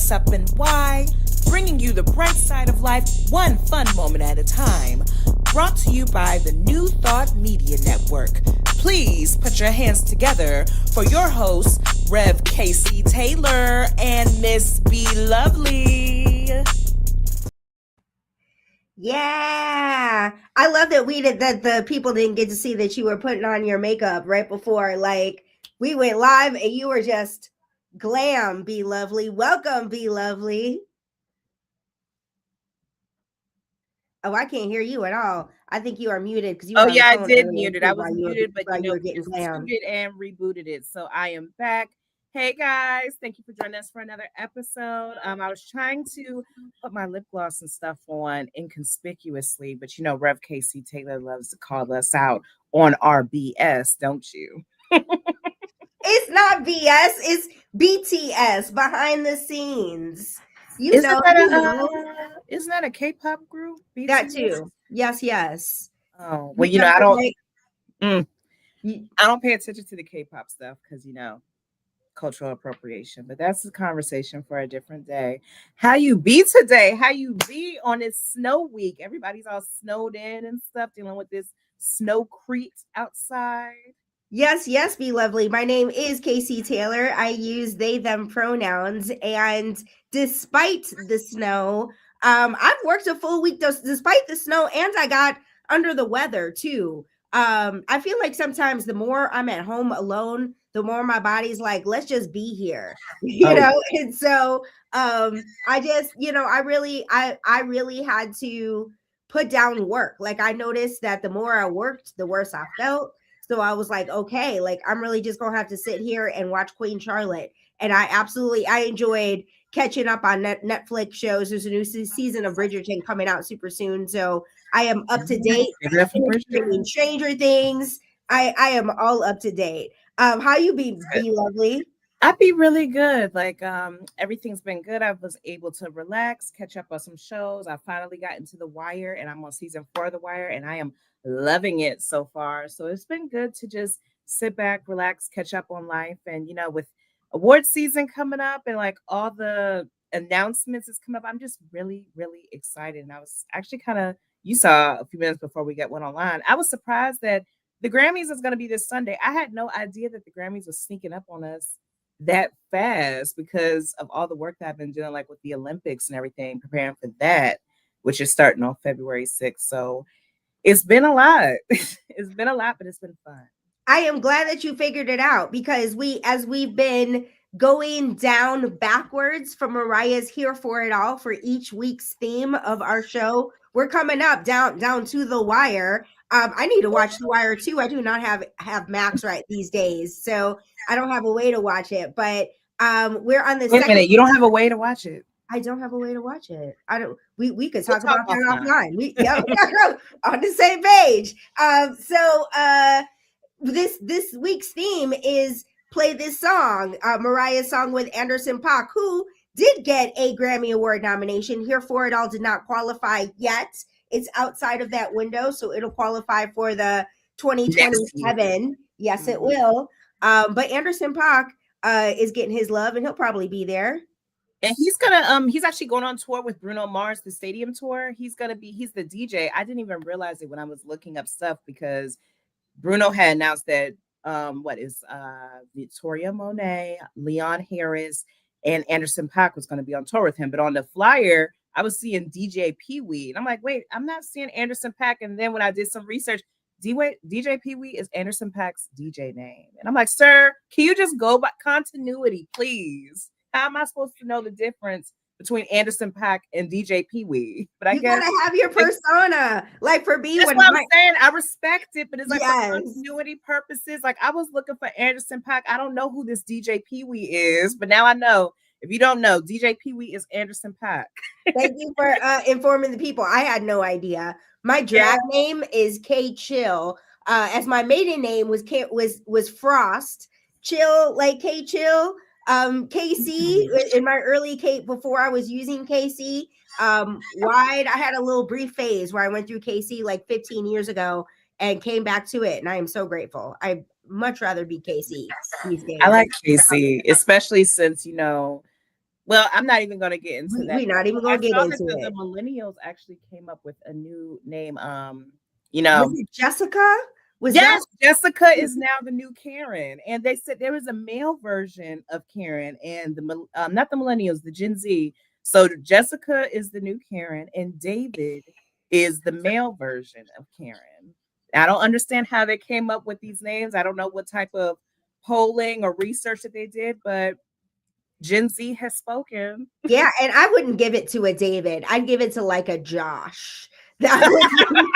what's up and why, bringing you the bright side of life, one fun moment at a time. Brought to you by the New Thought Media Network. Please put your hands together for your hosts, Rev Casey Taylor and Miss B Lovely. Yeah, I love that that the people didn't get to see that you were putting on your makeup right before. Like, we went live and you were just glam, Be Lovely. Welcome, Be Lovely. Oh, I can't hear you at all. I think you are muted because you. Oh yeah, I did mute it. I was muted, but you know, just muted and rebooted it. So I am back. Hey guys, thank you for joining us for another episode. I was trying to put my lip gloss and stuff on inconspicuously, but you know, Rev Casey Taylor loves to call us out on our BS, don't you? It's not BS, it's BTS, behind the scenes. Isn't that a K-pop group? BTS? That too. Yes. Oh well, you know, I don't pay attention to the K-pop stuff because you know, cultural appropriation, but that's a conversation for a different day. How you be today? How you be on this snow week? Everybody's all snowed in and stuff, dealing with this snowcrete outside. Yes, Be Lovely. My name is Casey Taylor. I use they, them pronouns. And despite the snow, I've worked a full week despite the snow, and I got under the weather too. I feel like sometimes the more I'm at home alone, the more my body's like, let's just be here, you know? And so I just, you know, I really had to put down work. Like, I noticed that the more I worked, the worse I felt. So I was like, okay, like, I'm really just going to have to sit here and watch Queen Charlotte. And I enjoyed catching up on Netflix shows. There's a new season of Bridgerton coming out super soon. So I am up to date. Stranger Things. I am all up to date. How you be Lovely? I'd be really good. Like, everything's been good. I was able to relax, catch up on some shows. I finally got into The Wire, and I'm on season 4 of The Wire, and I am loving it so far. So it's been good to just sit back, relax, catch up on life. And, you know, with award season coming up and like all the announcements is coming up, I'm just really, really excited. And I was actually you saw a few minutes before we went online, I was surprised that the Grammys is going to be this Sunday. I had no idea that the Grammys was sneaking up on us that fast because of all the work that I've been doing, like with the Olympics and everything, preparing for that, which is starting on February 6th. So it's been a lot. It's been a lot, but it's been fun. I am glad that you figured it out because as we've been going down backwards from Mariah's Here for It All for each week's theme of our show, we're coming up down to The Wire. I need to watch The Wire too. I do not have Max right these days, so I don't have a way to watch it. But we're on the Wait a minute, you don't have a way to watch it? I don't have a way to watch it. I don't. We could talk about that offline. We on the same page. This week's theme is play this song, Mariah's song with Anderson .Paak, who did get a Grammy Award nomination. Here for It All did not qualify yet. It's outside of that window, so it'll qualify for the 2027. Yes, it will. But Anderson .Paak is getting his love, and he'll probably be there. And he's actually going on tour with Bruno Mars, the stadium tour. He's the DJ. I didn't even realize it when I was looking up stuff because Bruno had announced that Victoria Monet, Leon Harris, and Anderson .Paak was going to be on tour with him. But on the flyer, I was seeing DJ Pee-wee. And I'm like, wait, I'm not seeing Anderson .Paak. And then when I did some research, DJ Pee-wee is Anderson .Paak's DJ name. And I'm like, sir, can you just go by continuity, please? How am I supposed to know the difference between Anderson .Paak and DJ Pee-wee? But I guess gotta have your persona. Like for me, that's what I'm saying. I respect it, but it's like for continuity purposes. Like I was looking for Anderson .Paak. I don't know who this DJ Pee-wee is, but now I know. If you don't know, DJ Pee-wee is Anderson .Paak. Thank you for informing the people. I had no idea. My drag name is K Chill. As my maiden name was Frost. Chill, like K Chill. KC in my early Kate before I was using KC. I had a little brief phase where I went through KC like 15 years ago and came back to it, and I am so grateful. I much rather be KC these days. I like KC, especially since, you know, Well, I'm not even going to get into that. We're not even I going to get saw into that the it. millennials actually came up with a new name. Was it Jessica? Was yes, that? Jessica is now the new Karen, and they said there was a male version of Karen, and not the millennials, the Gen Z. So Jessica is the new Karen, and David is the male version of Karen. I don't understand how they came up with these names. I don't know what type of polling or research that they did, but Gen Z has spoken. Yeah, and I wouldn't give it to a David. I'd give it to like a Josh. That would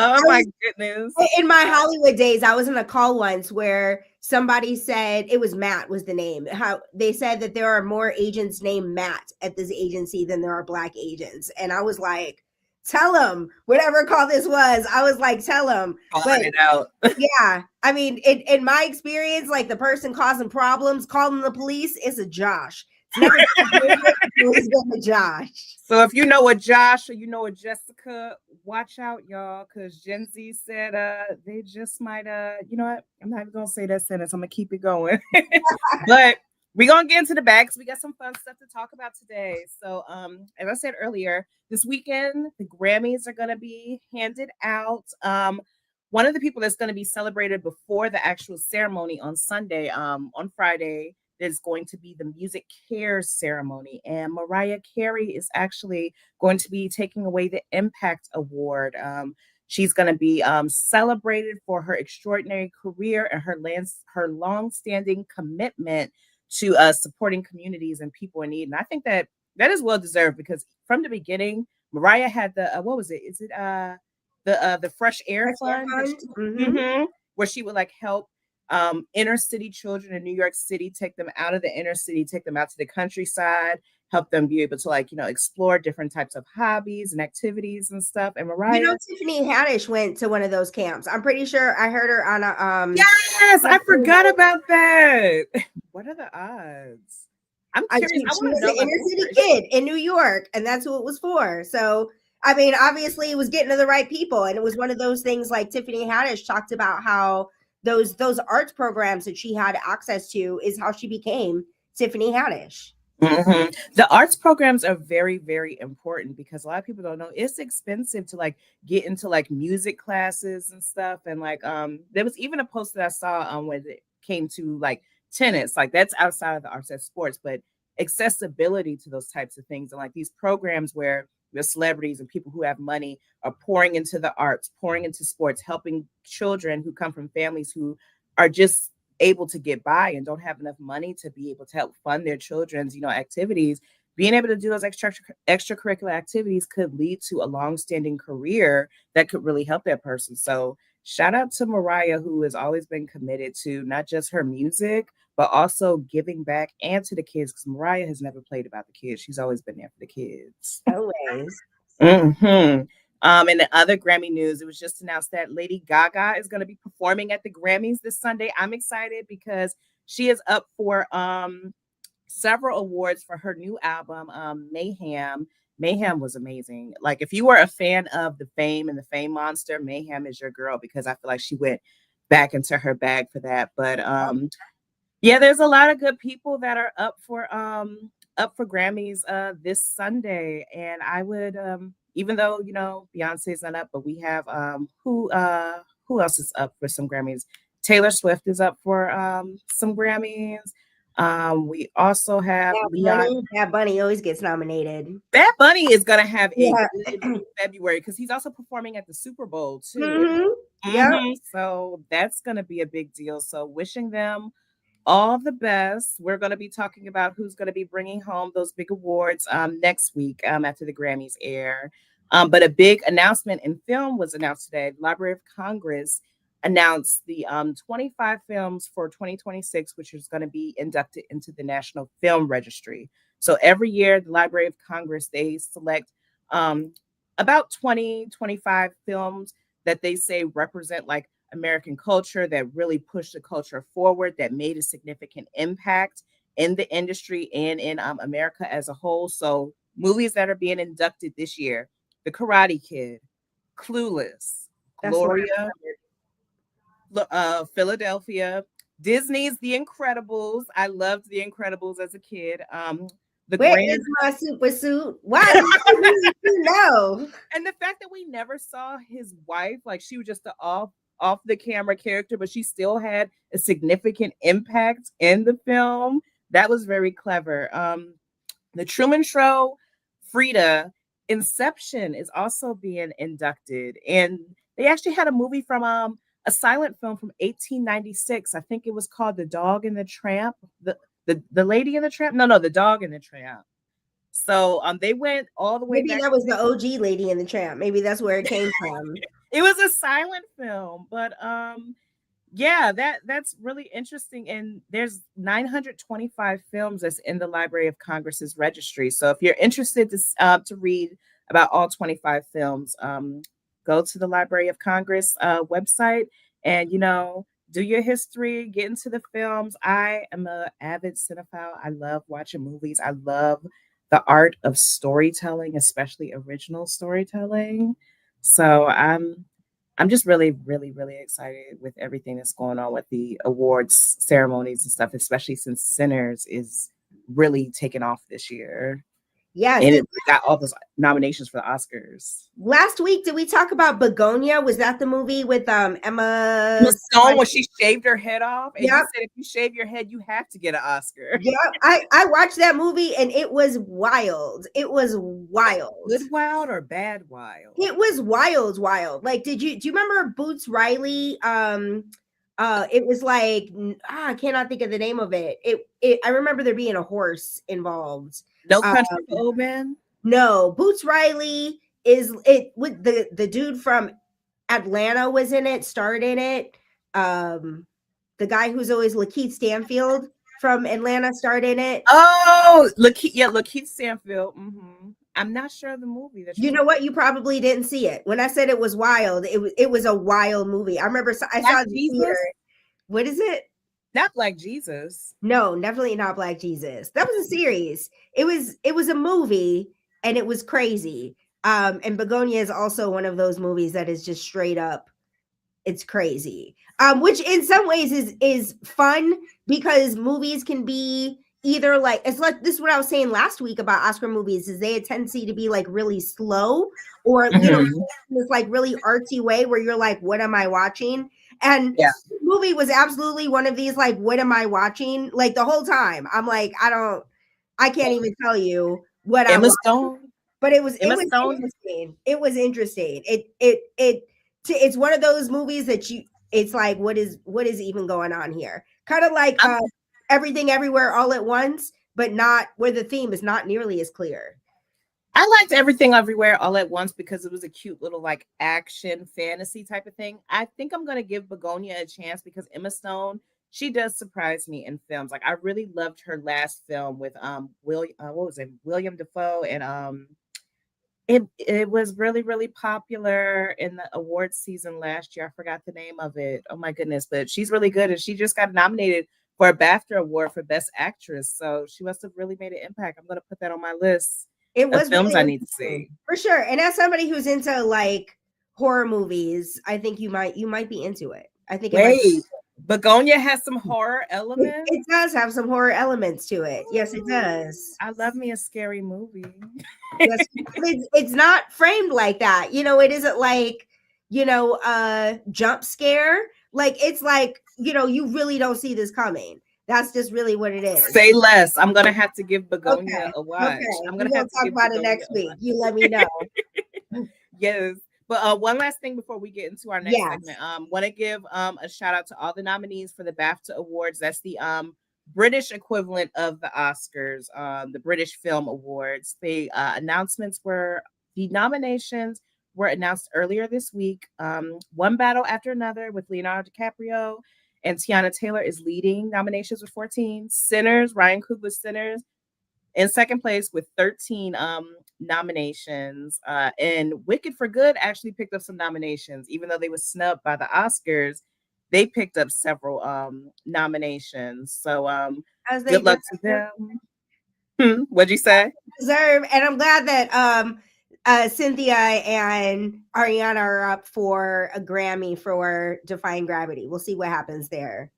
Oh my goodness. in my Hollywood days, I was in a call once where somebody said it was Matt was the name. How they said that there are more agents named Matt at this agency than there are black agents, and I was like, "Tell them whatever call this was." I was like, "Tell them," Calling it out. yeah, I mean, in my experience, like the person causing problems, calling the police is a Josh. It's never always been a Josh. So if you know a Josh or you know a Jessica, watch out, y'all, because Gen Z said they just might you know what? I'm not even gonna say that sentence. I'm gonna keep it going. But we're gonna get into the bag because we got some fun stuff to talk about today. So as I said earlier, this weekend the Grammys are gonna be handed out. One of the people that's going to be celebrated before the actual ceremony on Sunday, on Friday, is going to be the Music Cares ceremony. And Mariah Carey is actually going to be taking away the Impact Award. She's going to be celebrated for her extraordinary career and her long-standing commitment to supporting communities and people in need. And I think that is well deserved because from the beginning, Mariah had the what was it? Is it the Fresh Air Fund, where she would like help inner city children in New York City, take them out of the inner city, take them out to the countryside, help them be able to like, explore different types of hobbies and activities and stuff. And Mariah, Tiffany Haddish went to one of those camps. I'm pretty sure I heard her on a yes, I forgot about that. What are the odds? I'm curious. She was an inner city kid in New York, and that's who it was for. So I mean, obviously, it was getting to the right people, and it was one of those things. Like Tiffany Haddish talked about how those arts programs that she had access to is how she became Tiffany Haddish. Mm-hmm. The arts programs are very, very important because a lot of people don't know it's expensive to like get into like music classes and stuff. And like, there was even a post that I saw when it came to like tennis, like that's outside of the arts, that's sports, but accessibility to those types of things and like these programs where the celebrities and people who have money are pouring into the arts, pouring into sports, helping children who come from families who are just able to get by and don't have enough money to be able to help fund their children's, activities. Being able to do those extracurricular activities could lead to a long-standing career that could really help that person. So shout out to Mariah, who has always been committed to not just her music, but also giving back and to the kids, because Mariah has never played about the kids. She's always been there for the kids. Always. Mm-hmm. In the other Grammy news, it was just announced that Lady Gaga is going to be performing at the Grammys this Sunday. I'm excited because she is up for several awards for her new album, Mayhem. Mayhem was amazing. Like if you were a fan of the Fame and the Fame Monster, Mayhem is your girl because I feel like she went back into her bag for that. But yeah, there's a lot of good people that are up for Grammys this Sunday, and I would even though Beyonce's not up, but we have who else is up for some Grammys? Taylor Swift is up for some Grammys. We also have Bad Bunny always gets nominated. Bad Bunny is gonna have a good February because he's also performing at the Super Bowl too. Mm-hmm. Yeah. So that's gonna be a big deal. So wishing them all the best. We're going to be talking about who's going to be bringing home those big awards next week after the Grammys air. But a big announcement in film was announced today. The Library of Congress announced the 25 films for 2026, which is going to be inducted into the National Film Registry. So every year, the Library of Congress, they select about 25 films that they say represent like American culture, that really pushed the culture forward, that made a significant impact in the industry and in America as a whole. So movies that are being inducted this year: The Karate Kid, Clueless, Gloria, Philadelphia, Disney's The Incredibles. I loved The Incredibles as a kid. The Where grand is my super suit? Why do you know? and the fact that we never saw his wife, like she was just the off the camera character, but she still had a significant impact in the film. That was very clever. The Truman Show, Frida, Inception is also being inducted, and they actually had a movie from a silent film from 1896. I think it was called The Dog and the Tramp. The Lady and the Tramp. No, The Dog and the Tramp. So they went all the way Maybe back. that was the OG Lady and the Tramp. Maybe that's where it came from. It was a silent film, but yeah, that's really interesting. And there's 925 films that's in the Library of Congress's registry. So if you're interested to read about all 25 films, go to the Library of Congress website and do your history, get into the films. I am an avid cinephile. I love watching movies. I love the art of storytelling, especially original storytelling. So I'm just really, really, really excited with everything that's going on with the awards ceremonies and stuff, especially since Sinners is really taking off this year. Yes. And it got all those nominations for the Oscars. Last week, did we talk about Begonia? Was that the movie with Emma Stone when she shaved her head off? And Yep. you said if you shave your head, you have to get an Oscar. Yeah, I watched that movie and it was wild. It was wild. Good wild or bad wild? It was wild. Like, do you remember Boots Riley? It was like I cannot think of the name of it. I remember there being a horse involved. No Country for Old Men? No, Boots Riley is it with the dude from Atlanta was in it, starred in it. The guy who's always Lakeith Stanfield from Atlanta starred in it. Oh, Lakeith Stanfield. Mm-hmm. I'm not sure of the movie. You know what? You probably didn't see it. When I said it was wild, it was a wild movie. I remember I saw the theater. What is it? Not Black Jesus. No, definitely not Black Jesus. That was a series. It was a movie and it was crazy. And Begonia is also one of those movies that is just straight up, it's crazy. Which in some ways is fun because movies can be either like it's like this is what I was saying last week about Oscar movies is they have a tendency to be like really slow or this like really artsy way where you're like, what am I watching? And the movie was absolutely one of these like, what am I watching? Like the whole time. I'm like, I can't even tell you what Emma I'm Stone. watching. But it was interesting. It was interesting. It's one of those movies that it's like, what is even going on here? Kind of like Everything Everywhere All at Once, but not where the theme is not nearly as clear. I liked Everything Everywhere All at Once because it was a cute little like action fantasy type of thing. I think I'm going to give Begonia a chance because Emma Stone, she does surprise me in films. Like I really loved her last film with William Dafoe, and it was really, really popular in the awards season last year. I forgot the name of it. Oh my goodness, but she's really good, and she just got nominated for a BAFTA award for Best Actress. So she must have really made an impact. I'm going to put that on my list. It was films really I need to see for sure. And as somebody who's into like horror movies, I think you might be into it. I think Begonia has some horror elements. It does have some horror elements to it. Yes, it does. I love me a scary movie. Yes, it's not framed like that. It isn't like, jump scare. Like it's like, you really don't see this coming. That's just really what it is. Say less. I'm gonna have to give Begonia a watch. Okay. I'm gonna have to talk about it next week. You let me know. Yes. But one last thing before we get into our next segment. Want to give a shout out to all the nominees for the BAFTA Awards. That's the British equivalent of the Oscars, the British Film Awards. The nominations were announced earlier this week. One Battle After Another with Leonardo DiCaprio and Tiana Taylor is leading nominations with 14. Sinners, Ryan Coogler's Sinners, in second place with 13 nominations. And Wicked for Good actually picked up some nominations, even though they were snubbed by the Oscars. They picked up several nominations. So good luck to them. What'd you say? Deserve, and I'm glad that Cynthia and Ariana are up for a Grammy for Defying Gravity. We'll see what happens there.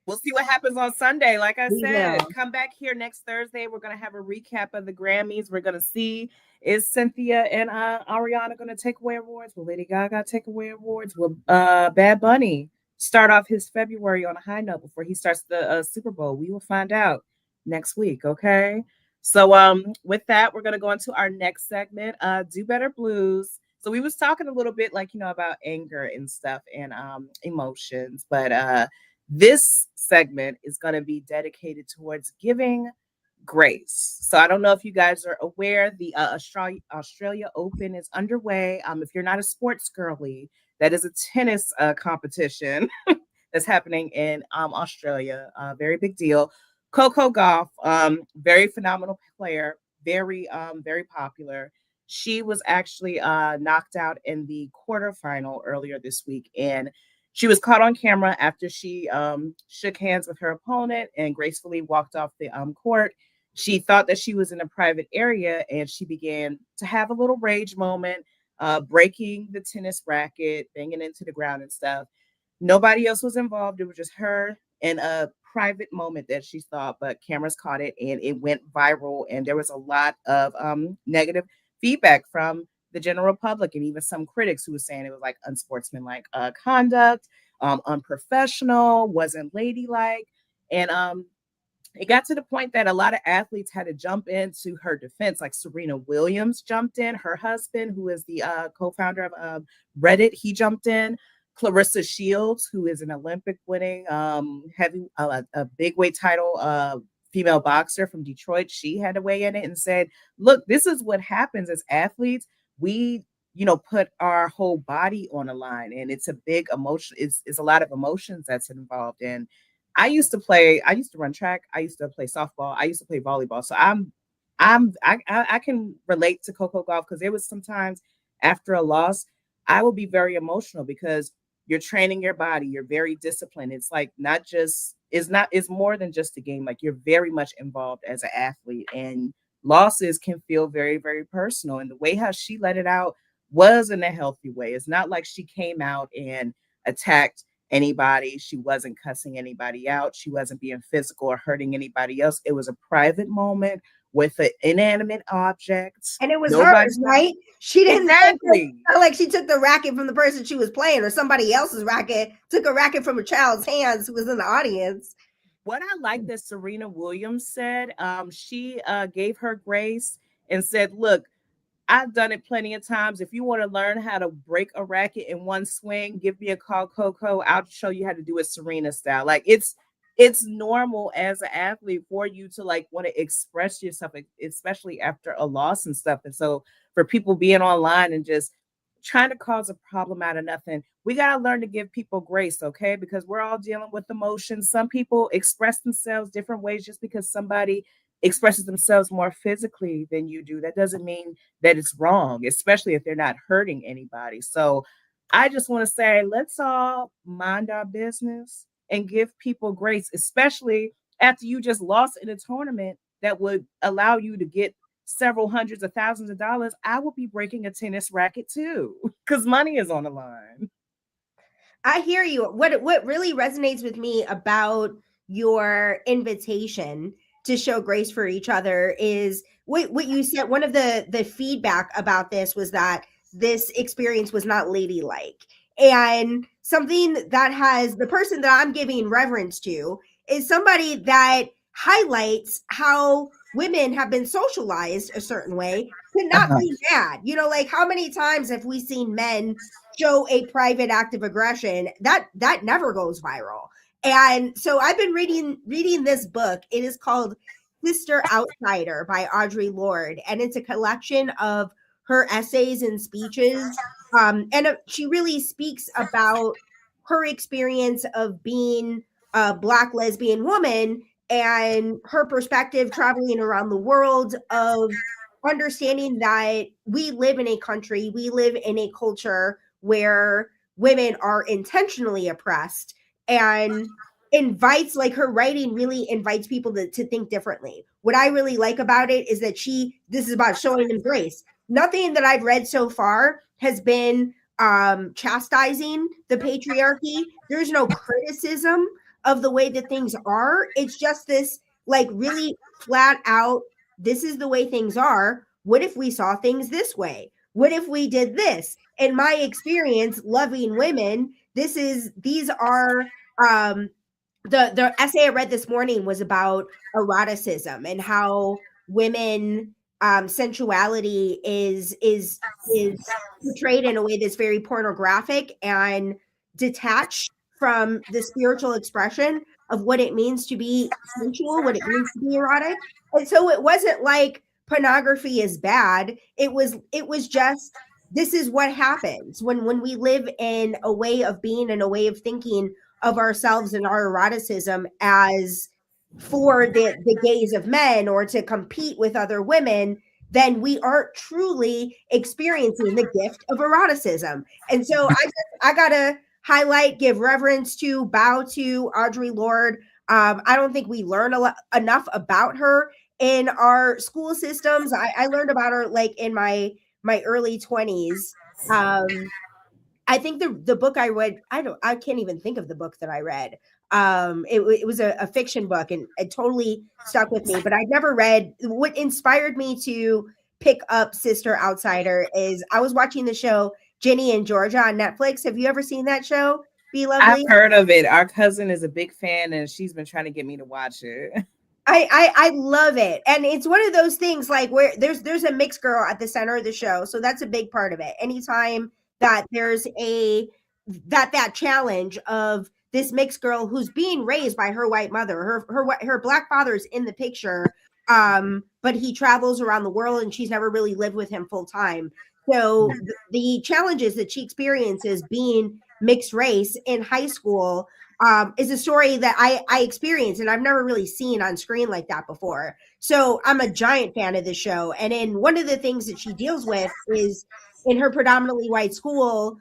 We'll see what happens on Sunday. Like I We said, will. come back here next Thursday. We're going to have a recap of the Grammys. We're going to see, is Cynthia and Ariana going to take away awards? Will Lady Gaga take away awards? Will Bad Bunny start off his February on a high note before he starts the Super Bowl? We will find out next week. Okay. So with that, we're going to go into our next segment, Do Better Blues. So we was talking a little bit about anger and stuff and emotions, but this segment is going to be dedicated towards giving grace. So I don't know if you guys are aware, the Australia Open is underway. If you're not a sports girly, that is a tennis competition that's happening in Australia. Very big deal. Coco Gauff, very phenomenal player, very popular. She was actually knocked out in the quarterfinal earlier this week, and she was caught on camera after she shook hands with her opponent and gracefully walked off the court. She thought that she was in a private area, and she began to have a little rage moment, breaking the tennis racket, banging into the ground and stuff. Nobody else was involved. It was just her in a private moment that she thought, but cameras caught it and it went viral. And there was a lot of negative feedback from the general public and even some critics who were saying it was like unsportsmanlike conduct, unprofessional, wasn't ladylike. And it got to the point that a lot of athletes had to jump into her defense. Like Serena Williams jumped in, her husband, who is the co-founder of Reddit, he jumped in. Clarissa Shields, who is an Olympic winning heavy a big weight title female boxer from Detroit, she had to weigh in it and said, look, this is what happens as athletes. We put our whole body on a line, and it's a big emotion. It's a lot of emotions that's involved. And I used to run track. I used to play softball. I used to play volleyball. So I can relate to Coco Gauff, because there was sometimes after a loss, I will be very emotional because you're training your body. You're very disciplined. It's like it's more than just a game. Like, you're very much involved as an athlete, and losses can feel very, very personal. And the way how she let it out was in a healthy way. It's not like she came out and attacked anybody. She wasn't cussing anybody out. She wasn't being physical or hurting anybody else. It was a private moment with an inanimate object. And it was Nobody hers, right? She didn't exactly not like she took the racket from the person she was playing, or somebody else's racket, took a racket from a child's hands who was in the audience. What I like that Serena Williams said, she gave her grace and said, look, I've done it plenty of times. If you want to learn how to break a racket in one swing, give me a call, Coco. I'll show you how to do it Serena style. Like, it's normal as an athlete for you to like want to express yourself, especially after a loss and stuff. And so for people being online and just trying to cause a problem out of nothing, we got to learn to give people grace, okay? Because we're all dealing with emotions. Some people express themselves different ways. Just because somebody expresses themselves more physically than you do, that doesn't mean that it's wrong, especially if they're not hurting anybody. So I just want to say, let's all mind our business and give people grace, especially after you just lost in a tournament that would allow you to get several hundreds of thousands of dollars. I will be breaking a tennis racket too, because money is on the line. I hear you. What really resonates with me about your invitation to show grace for each other is what you said. One of the feedback about this was that this experience was not ladylike. And something that has the person that I'm giving reverence to is somebody that highlights how women have been socialized a certain way to not be mad. Like, how many times have we seen men show a private act of aggression that never goes viral? And so I've been reading this book. It is called Sister Outsider by Audre Lorde, and it's a collection of her essays and speeches. And she really speaks about her experience of being a Black lesbian woman and her perspective traveling around the world, of understanding that we live in a country, we live in a culture where women are intentionally oppressed, and invites, like, her writing really invites people to think differently. What I really like about it is that this is about showing them grace. Nothing that I've read so far has been chastising the patriarchy. There's no criticism of the way that things are. It's just this like really flat out, this is the way things are. What if we saw things this way? What if we did this? In my experience, loving women, these are the essay I read this morning was about eroticism and how women sensuality is portrayed in a way that's very pornographic and detached from the spiritual expression of what it means to be sensual, what it means to be erotic. And so it wasn't like pornography is bad. It was just, this is what happens when we live in a way of being and a way of thinking of ourselves and our eroticism as for the gaze of men or to compete with other women, then we aren't truly experiencing the gift of eroticism. And so I gotta highlight, give reverence to, bow to Audre Lorde. I don't think we learn enough about her in our school systems. I learned about her like in my early 20s. I think the book I read, I can't even think of the book that I read. It was a fiction book and it totally stuck with me, but I'd never read. What inspired me to pick up Sister Outsider is I was watching the show Ginny and Georgia on Netflix. Have you ever seen that show? Be I've Lovely. heard of it. Our cousin is a big fan and she's been trying to get me to watch it. I love it, and it's one of those things like where there's a mixed girl at the center of the show, so that's a big part of it. Anytime that there's that challenge of this mixed girl who's being raised by her white mother, her black father's in the picture, but he travels around the world and she's never really lived with him full time. So the challenges that she experiences being mixed race in high school is a story that I experienced and I've never really seen on screen like that before. So I'm a giant fan of the show. And in one of the things that she deals with is in her predominantly white school,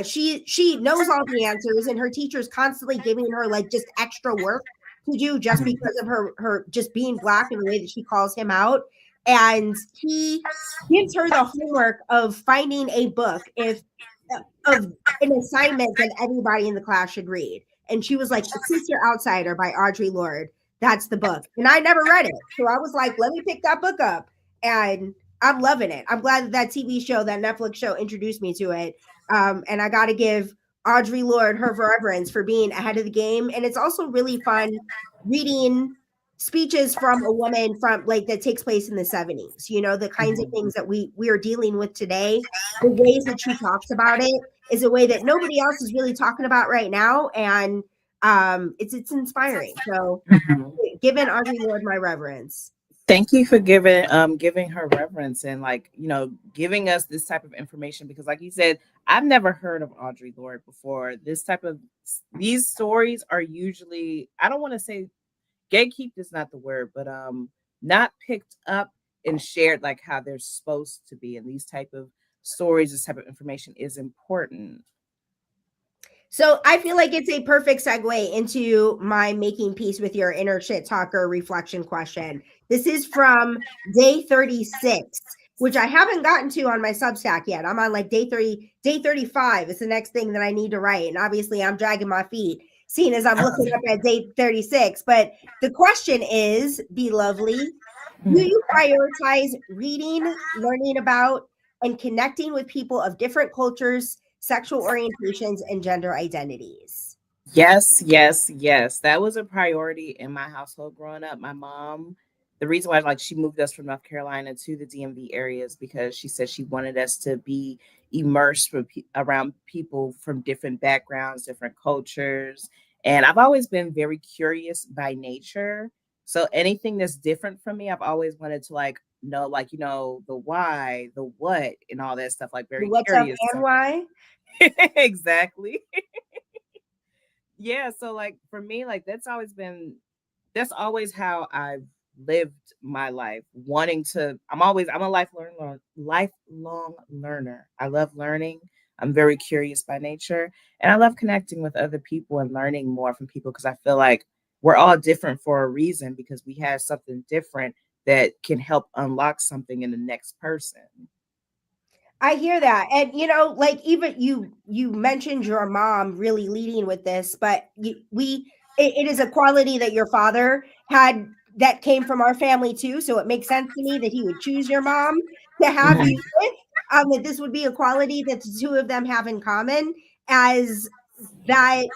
she knows all the answers and her teacher's constantly giving her like just extra work to do just because of her just being black and the way that she calls him out. And he gives her the homework of finding a book of an assignment that everybody in the class should read. And she was like, Sister Outsider by Audre Lorde. That's the book. And I never read it. So I was like, let me pick that book up. And I'm loving it. I'm glad that TV show, that Netflix show introduced me to it. And I got to give Audre Lorde her reverence for being ahead of the game. And it's also really fun reading speeches from a woman from like that takes place in the 70s, you know, the kinds of things that we are dealing with today. The ways that she talks about it is a way that nobody else is really talking about right now. And it's inspiring. So giving Audre Lorde my reverence. Thank you for giving her reverence and like, giving us this type of information because like you said, I've never heard of Audre Lorde before. These stories are usually, I don't want to say gatekeep is not the word, but not picked up and shared like how they're supposed to be. And these type of stories, this type of information is important. So I feel like it's a perfect segue into my making peace with your inner shit talker reflection question. This is from day 36, which I haven't gotten to on my Substack yet. I'm on like day 30, day 35 is the next thing that I need to write. And obviously I'm dragging my feet, seeing as I'm looking up at day 36. But the question is, Be Lovely, do you prioritize reading, learning about, and connecting with people of different cultures, sexual orientations, and gender identities? Yes, yes, yes. That was a priority in my household growing up. My mom, the reason why like she moved us from North Carolina to the DMV areas because she said she wanted us to be immersed around people from different backgrounds, different cultures. And I've always been very curious by nature. So anything that's different from me, I've always wanted to like know, like, the why, the what, and all that stuff, like very What's curious. up and why? Exactly. Yeah, so like for me, like that's always how I've lived my life, wanting to. I'm a lifelong learner. I love learning. I'm very curious by nature, and I love connecting with other people and learning more from people because I feel like we're all different for a reason because we have something different that can help unlock something in the next person. I hear that. And like even you mentioned your mom really leading with this, but we it is a quality that your father had that came from our family too. So it makes sense to me that he would choose your mom to have Mhm. you with. That this would be a quality that the two of them have in common, as that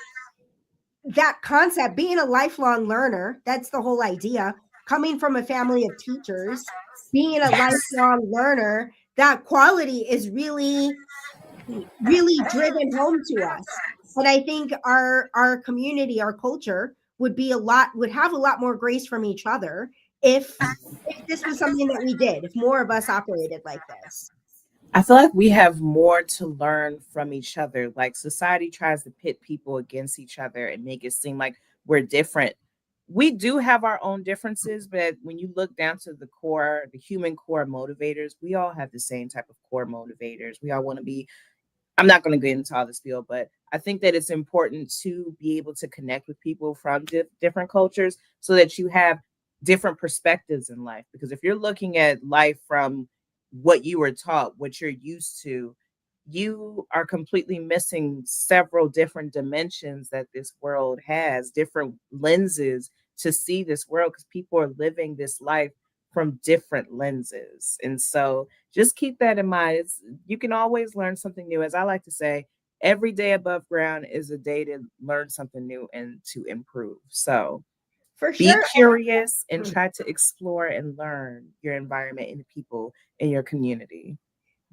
concept, being a lifelong learner. That's the whole idea. Coming from a family of teachers, being a Yes. lifelong learner, that quality is really driven home to us. And I think our community, our culture would have a lot more grace from each other if this was something that we did, if more of us operated like this. I feel like we have more to learn from each other. Like society tries to pit people against each other and make it seem like we're different. We do have our own differences, but when you look down to the core, the human core motivators, we all have the same type of core motivators. We all want to be, I'm not going to get into all this field, but I think that it's important to be able to connect with people from different cultures so that you have different perspectives in life. Because if you're looking at life from what you were taught, what you're used to, you are completely missing several different dimensions that this world has, different lenses to see this world because people are living this life from different lenses. And so just keep that in mind. You can always learn something new. As I like to say, every day above ground is a day to learn something new and to improve. So For be sure. curious and try to explore and learn your environment and the people in your community.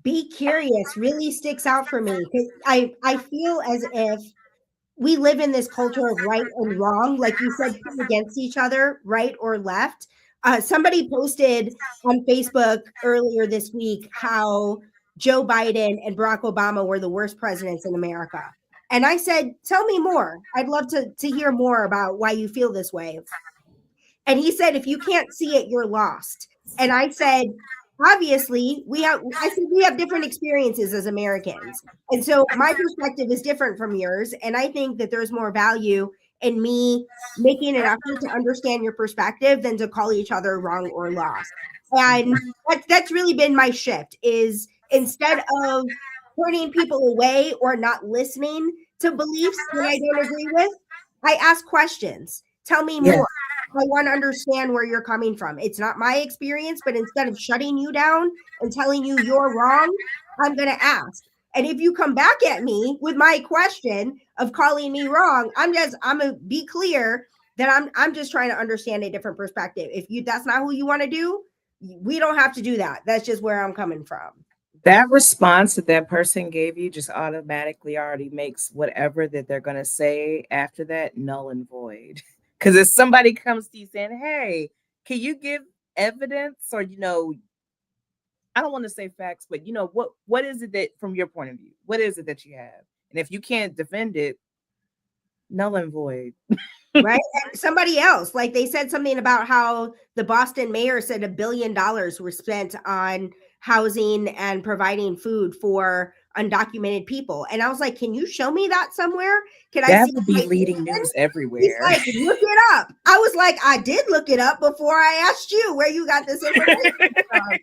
Be curious really sticks out for me, because I feel as if we live in this culture of right and wrong, like you said, put against each other, right or left. Somebody posted on Facebook earlier this week how Joe Biden and Barack Obama were the worst presidents in America. And I said, tell me more. I'd love to hear more about why you feel this way. And he said, if you can't see it, you're lost. And I said, obviously, we have different experiences as Americans. And so my perspective is different from yours. And I think that there's more value in me making an effort to understand your perspective than to call each other wrong or lost. And that's really been my shift, is instead of turning people away or not listening to beliefs that I don't agree with, I ask questions. Tell me Yeah. more. I want to understand where you're coming from. It's not my experience, but instead of shutting you down and telling you you're wrong, I'm going to ask. And if you come back at me with my question of calling me wrong, I'm going to be clear that I'm just trying to understand a different perspective. If that's not who you want to do, we don't have to do that. That's just where I'm coming from. That response that that person gave you just automatically already makes whatever that they're going to say after that null and void. Because if somebody comes to you saying, hey, can you give evidence or, I don't want to say facts, but what is it that from your point of view, what is it that you have? And if you can't defend it, null and void. Right? And somebody else, like they said something about how the Boston mayor said $1 billion were spent on housing and providing food for undocumented people. And I was like, can you show me that somewhere? Can I That see would be leading citation? news He's everywhere. like, look it up. I was like, I did look it up before I asked you where you got this information from.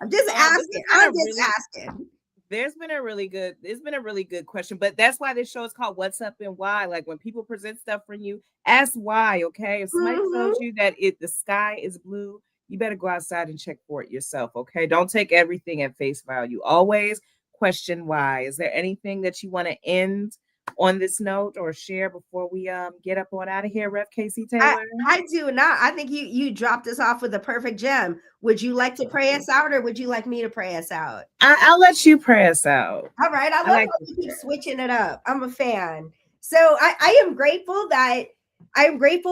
I'm just asking. I'm just asking. There's been a really good question, but that's why this show is called What's Up and Why. Like when people present stuff from you, ask why. Okay, if somebody tells you that the sky is blue, you better go outside and check for it yourself. Okay, don't take everything at face value. Always question why. Is there anything that you want to end on this note or share before we get up on out of here, Ref Casey Taylor? I do not. I think you dropped us off with a perfect gem. Would you like to pray us out, or would you like me to pray us out? I'll let you pray us out. All right. I love how you keep switching it up. I'm a fan. So I am grateful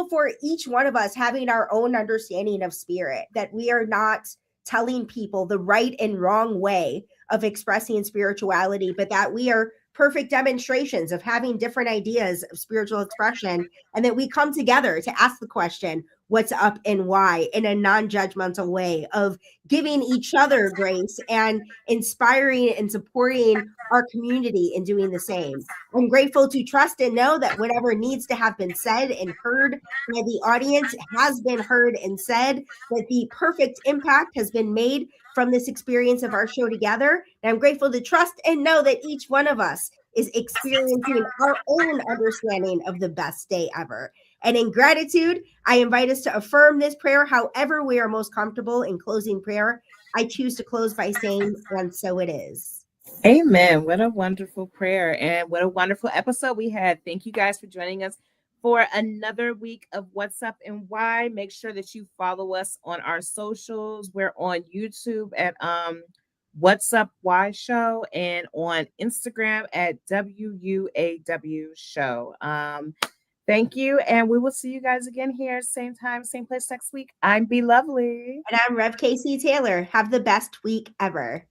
for each one of us having our own understanding of spirit, that we are not telling people the right and wrong way of expressing spirituality, but that we are perfect demonstrations of having different ideas of spiritual expression, and that we come together to ask the question, what's up and why, in a non-judgmental way of giving each other grace and inspiring and supporting our community in doing the same. I'm grateful to trust and know that whatever needs to have been said and heard by the audience has been heard and said, that the perfect impact has been made from this experience of our show together. And I'm grateful to trust and know that each one of us is experiencing our own understanding of the best day ever. And in gratitude, I invite us to affirm this prayer however we are most comfortable in closing prayer. I choose to close by saying, and so it is. Amen. What a wonderful prayer and what a wonderful episode we had. Thank you guys for joining us for another week of What's Up and Why. Make sure that you follow us on our socials. We're on YouTube at What's Up Why Show and on Instagram at WUAW Show. Thank you, and we will see you guys again here, same time, same place next week. I'm Be Lovely. And I'm Rev Casey Taylor. Have the best week ever.